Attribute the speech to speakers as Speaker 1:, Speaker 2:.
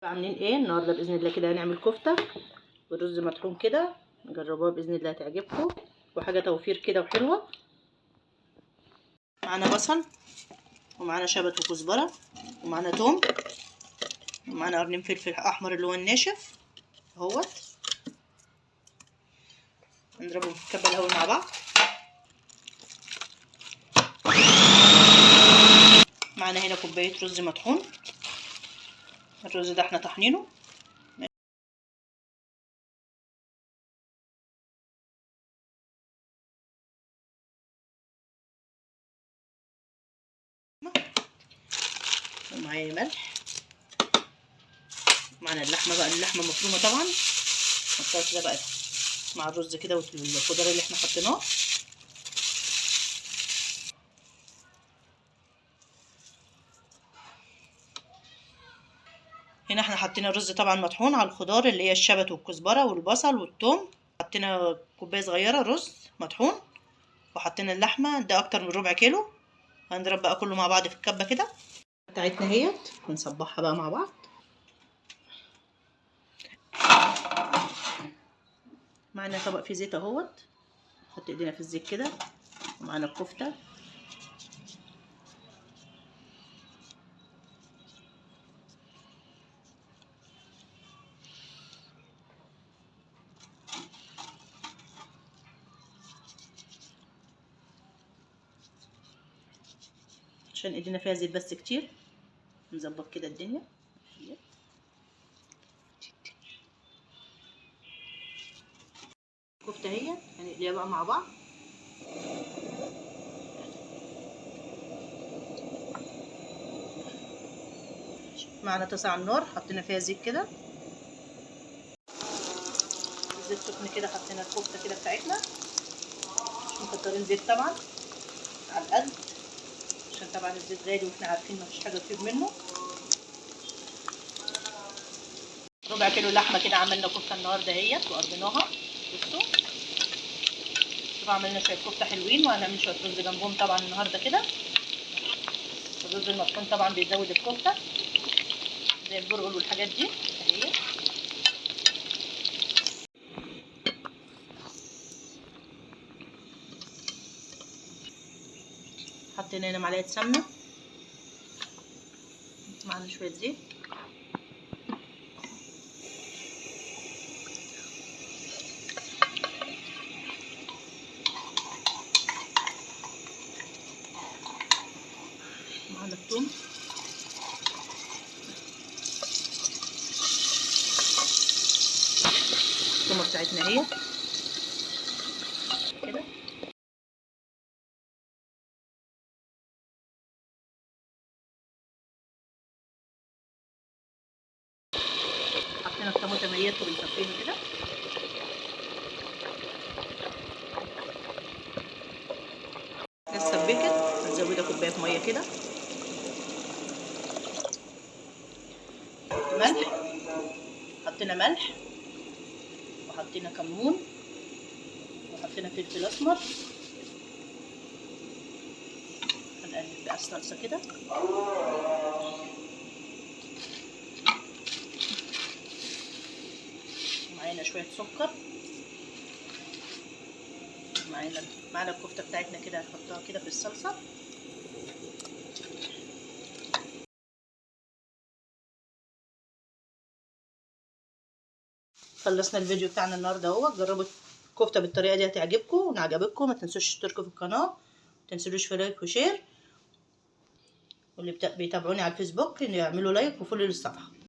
Speaker 1: عاملين ايه النهارده؟ باذن الله كده هنعمل كفته والرز مطحون كده، نجربوها باذن الله تعجبكم، وحاجه توفير كده وحلوه. معانا بصل ومعانا شبت وكزبره ومعانا توم ومعانا قرنين فلفل احمر اللي هو الناشف اهوت. نضربهم في الكبه الاول مع بعض. معانا هنا كوبايه رز مطحون، الرز ده احنا طحنينه. ومعايا ملح، معانا اللحمه بقى، اللحمه مفرومه طبعا، نحطها كده بقى مع الرز كده والخضار اللي احنا حطيناه. هنا احنا حطينا الرز طبعا مطحون على الخضار اللي هي الشبت والكزبره والبصل والثوم. حطينا كوبايه صغيره رز مطحون، وحطينا اللحمه ده اكتر من ربع كيلو. هنضرب بقى كله مع بعض في الكبه كده بتاعتنا اهيت، ونصبحها بقى مع بعض. معانا طبق فيه زيت اهوت، نحط ايدينا في الزيت كده. ومعانا الكفته، عشان ايدينا فيها زيت بس كتير. نظبط كده الدنيا. الكفته اهي هنقليها بقى مع بعض. معانا طاسه على النار، حطينا فيها زيت كده، الزيت سخن كده. حطينا الكفته كده بتاعتنا، مش مكترين زيت طبعا، على القد، عشان طبعا الزيت غالي واحنا عارفين مفيش حاجه تطيب منه. ربع كيلو لحمه كده عملنا كفته النهارده اهيت وقضيناها. بصوا طبعا عملنا شويه كفته حلوين، وهنعمل شويه رز جنبهم طبعا النهارده كده. الرز المطحون طبعا بيزود الكفته زي البرغل والحاجات دي اهي. حطينا هنا معلقه سمنه، معانا شويه زيت، معانا الثوم، الثومه بتاعتنا اهي كده. حطينا الطماطم اهيت وبنصفيها كده. لسه سبكت، هنزودها كوبايه ميه كده. ملح، حطينا ملح وحطينا كمون وحطينا فلفل اسمر. هنقلب بقى الصلصه كده. معانا شويه سكر، معانا الكفته بتاعتنا كده هنحطها كده في الصلصه. خلصنا الفيديو بتاعنا النهارده اهو. جربوا الكفته بالطريقه دي هتعجبكم، وان عجبتكم ما تنسوش تشتركوا في القناه، ما تنسوش في لايك وشير، واللي بيتابعوني على الفيسبوك يعملوا لايك وفولو للصفحه.